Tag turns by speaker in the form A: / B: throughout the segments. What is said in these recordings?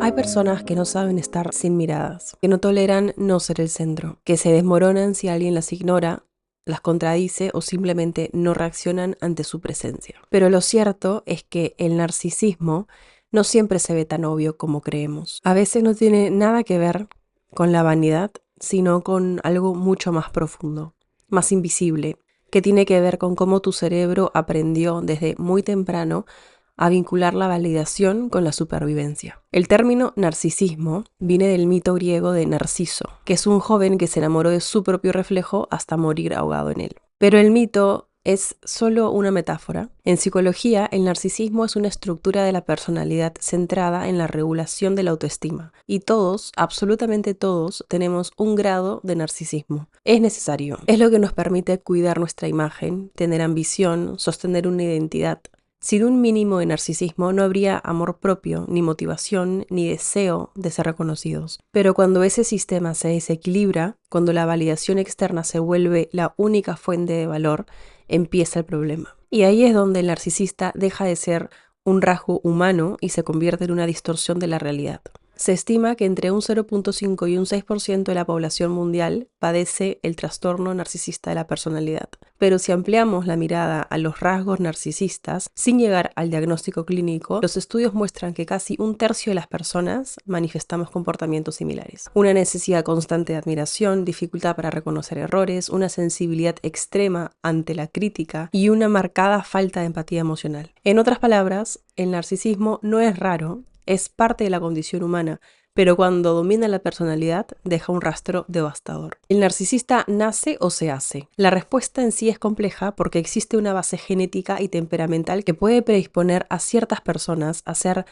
A: Hay personas que no saben estar sin miradas, que no toleran no ser el centro, que se desmoronan si alguien las ignora, las contradice o simplemente no reaccionan ante su presencia. Pero lo cierto es que el narcisismo no siempre se ve tan obvio como creemos. A veces no tiene nada que ver con la vanidad, sino con algo mucho más profundo, más invisible, que tiene que ver con cómo tu cerebro aprendió desde muy temprano a vincular la validación con la supervivencia. El término narcisismo viene del mito griego de Narciso, que es un joven que se enamoró de su propio reflejo hasta morir ahogado en él. Pero el mito es solo una metáfora. En psicología, el narcisismo es una estructura de la personalidad centrada en la regulación de la autoestima. Y todos, absolutamente todos, tenemos un grado de narcisismo. Es necesario. Es lo que nos permite cuidar nuestra imagen, tener ambición, sostener una identidad. Sin un mínimo de narcisismo no habría amor propio, ni motivación, ni deseo de ser reconocidos. Pero cuando ese sistema se desequilibra, cuando la validación externa se vuelve la única fuente de valor, empieza el problema. Y ahí es donde el narcisista deja de ser un rasgo humano y se convierte en una distorsión de la realidad. Se estima que entre un 0,5 y un 6% de la población mundial padece el trastorno narcisista de la personalidad. Pero si ampliamos la mirada a los rasgos narcisistas, sin llegar al diagnóstico clínico, los estudios muestran que casi un tercio de las personas manifestamos comportamientos similares. Una necesidad constante de admiración, dificultad para reconocer errores, una sensibilidad extrema ante la crítica y una marcada falta de empatía emocional. En otras palabras, el narcisismo no es raro, es parte de la condición humana, pero cuando domina la personalidad, deja un rastro devastador. ¿El narcisista nace o se hace? La respuesta en sí es compleja porque existe una base genética y temperamental que puede predisponer a ciertas personas a ser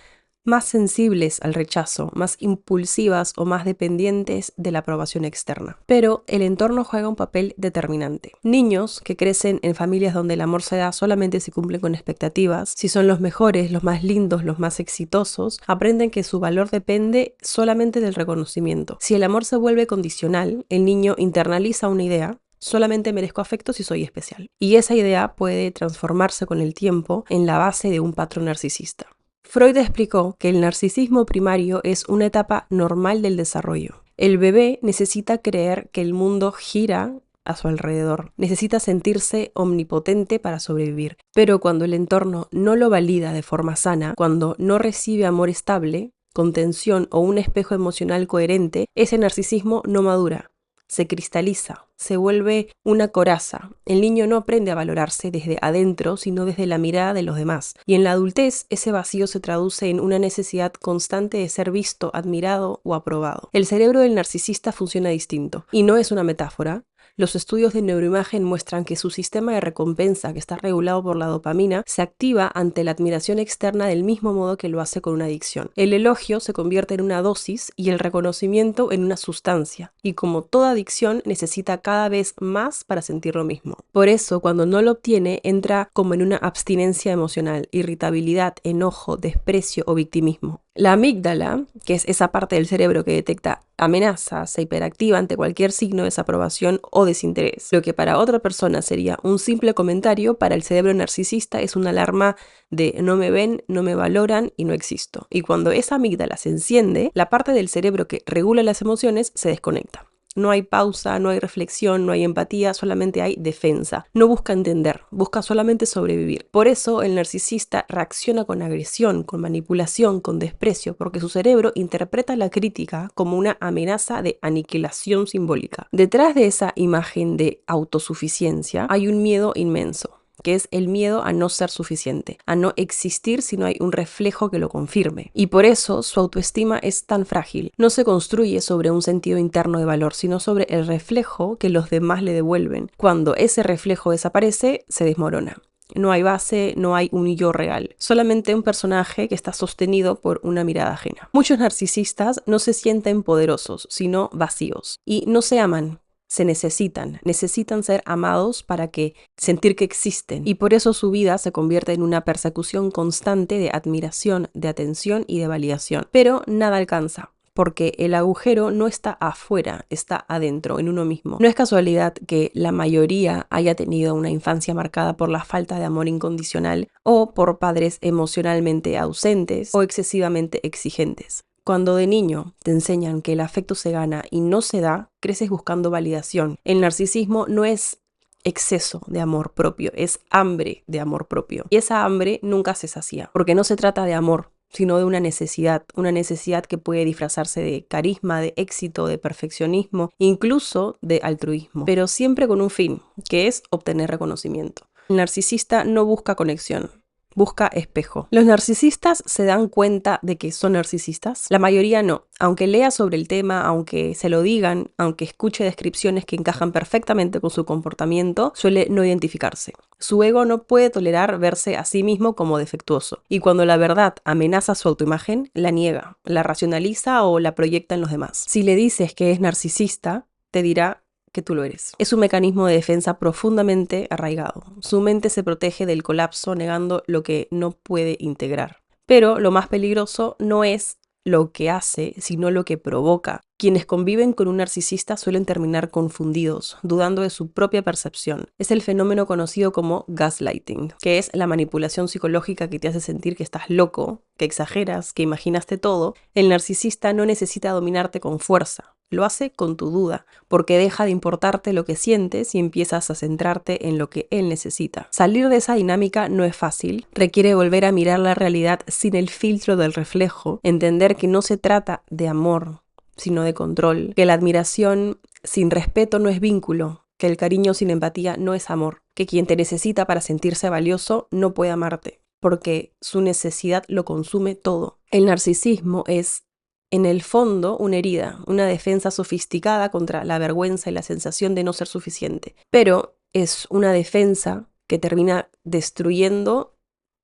A: más sensibles al rechazo, más impulsivas o más dependientes de la aprobación externa. Pero el entorno juega un papel determinante. Niños que crecen en familias donde el amor se da solamente si cumplen con expectativas, si son los mejores, los más lindos, los más exitosos, aprenden que su valor depende solamente del reconocimiento. Si el amor se vuelve condicional, el niño internaliza una idea: solamente merezco afecto si soy especial. Y esa idea puede transformarse con el tiempo en la base de un patrón narcisista. Freud explicó que el narcisismo primario es una etapa normal del desarrollo. El bebé necesita creer que el mundo gira a su alrededor, necesita sentirse omnipotente para sobrevivir. Pero cuando el entorno no lo valida de forma sana, cuando no recibe amor estable, contención o un espejo emocional coherente, ese narcisismo no madura. Se cristaliza, se vuelve una coraza. El niño no aprende a valorarse desde adentro, sino desde la mirada de los demás. Y en la adultez, ese vacío se traduce en una necesidad constante de ser visto, admirado o aprobado. El cerebro del narcisista funciona distinto, y no es una metáfora. Los estudios de neuroimagen muestran que su sistema de recompensa, que está regulado por la dopamina, se activa ante la admiración externa del mismo modo que lo hace con una adicción. El elogio se convierte en una dosis y el reconocimiento en una sustancia. Y como toda adicción, necesita cada vez más para sentir lo mismo. Por eso, cuando no lo obtiene, entra como en una abstinencia emocional, irritabilidad, enojo, desprecio o victimismo. La amígdala, que es esa parte del cerebro que detecta amenazas, se hiperactiva ante cualquier signo de desaprobación o desinterés. Lo que para otra persona sería un simple comentario, para el cerebro narcisista es una alarma de no me ven, no me valoran y no existo. Y cuando esa amígdala se enciende, la parte del cerebro que regula las emociones se desconecta. No hay pausa, no hay reflexión, no hay empatía, solamente hay defensa. No busca entender, busca solamente sobrevivir. Por eso el narcisista reacciona con agresión, con manipulación, con desprecio, porque su cerebro interpreta la crítica como una amenaza de aniquilación simbólica. Detrás de esa imagen de autosuficiencia hay un miedo inmenso, que es el miedo a no ser suficiente, a no existir si no hay un reflejo que lo confirme. Y por eso su autoestima es tan frágil. No se construye sobre un sentido interno de valor, sino sobre el reflejo que los demás le devuelven. Cuando ese reflejo desaparece, se desmorona. No hay base, no hay un yo real, solamente un personaje que está sostenido por una mirada ajena. Muchos narcisistas no se sienten poderosos, sino vacíos, y no se aman. Se necesitan ser amados para sentir que existen, y por eso su vida se convierte en una persecución constante de admiración, de atención y de validación. Pero nada alcanza, porque el agujero no está afuera, está adentro, en uno mismo. No es casualidad que la mayoría haya tenido una infancia marcada por la falta de amor incondicional o por padres emocionalmente ausentes o excesivamente exigentes. Cuando de niño te enseñan que el afecto se gana y no se da, creces buscando validación. El narcisismo no es exceso de amor propio, es hambre de amor propio. Y esa hambre nunca se sacia, porque no se trata de amor, sino de una necesidad que puede disfrazarse de carisma, de éxito, de perfeccionismo, incluso de altruismo, pero siempre con un fin, que es obtener reconocimiento. El narcisista no busca conexión, busca espejo. ¿Los narcisistas se dan cuenta de que son narcisistas? La mayoría no. Aunque lea sobre el tema, aunque se lo digan, aunque escuche descripciones que encajan perfectamente con su comportamiento, suele no identificarse. Su ego no puede tolerar verse a sí mismo como defectuoso. Y cuando la verdad amenaza su autoimagen, la niega, la racionaliza o la proyecta en los demás. Si le dices que es narcisista, te dirá que tú lo eres. Es un mecanismo de defensa profundamente arraigado. Su mente se protege del colapso negando lo que no puede integrar. Pero lo más peligroso no es lo que hace, sino lo que provoca. Quienes conviven con un narcisista suelen terminar confundidos, dudando de su propia percepción. Es el fenómeno conocido como gaslighting, que es la manipulación psicológica que te hace sentir que estás loco, que exageras, que imaginaste todo. El narcisista no necesita dominarte con fuerza. Lo hace con tu duda, porque deja de importarte lo que sientes y empiezas a centrarte en lo que él necesita. Salir de esa dinámica no es fácil, requiere volver a mirar la realidad sin el filtro del reflejo, entender que no se trata de amor, sino de control, que la admiración sin respeto no es vínculo, que el cariño sin empatía no es amor, que quien te necesita para sentirse valioso no puede amarte, porque su necesidad lo consume todo. El narcisismo es en el fondo una herida, una defensa sofisticada contra la vergüenza y la sensación de no ser suficiente. Pero es una defensa que termina destruyendo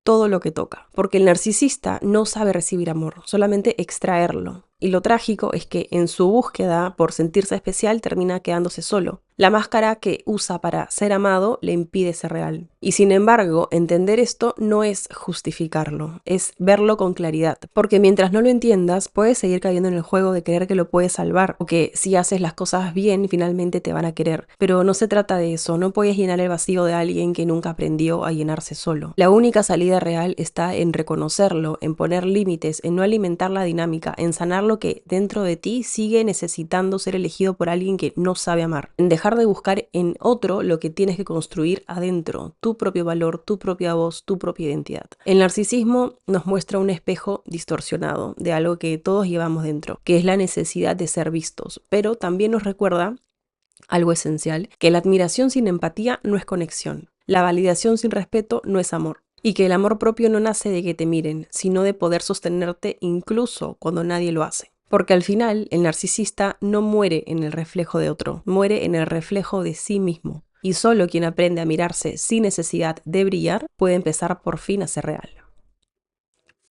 A: todo lo que toca. Porque el narcisista no sabe recibir amor, solamente extraerlo. Y lo trágico es que en su búsqueda por sentirse especial termina quedándose solo. La máscara que usa para ser amado le impide ser real. Y sin embargo, entender esto no es justificarlo, es verlo con claridad. Porque mientras no lo entiendas, puedes seguir cayendo en el juego de creer que lo puedes salvar o que si haces las cosas bien, finalmente te van a querer. Pero no se trata de eso, no puedes llenar el vacío de alguien que nunca aprendió a llenarse solo. La única salida real está en reconocerlo, en poner límites, en no alimentar la dinámica, en sanar lo que dentro de ti sigue necesitando ser elegido por alguien que no sabe amar, en dejar de buscar en otro lo que tienes que construir adentro, tu propio valor, tu propia voz, tu propia identidad. El narcisismo nos muestra un espejo distorsionado de algo que todos llevamos dentro, que es la necesidad de ser vistos, pero también nos recuerda algo esencial, que la admiración sin empatía no es conexión, la validación sin respeto no es amor. Y que el amor propio no nace de que te miren, sino de poder sostenerte incluso cuando nadie lo hace. Porque al final, el narcisista no muere en el reflejo de otro, muere en el reflejo de sí mismo. Y solo quien aprende a mirarse sin necesidad de brillar puede empezar por fin a ser real.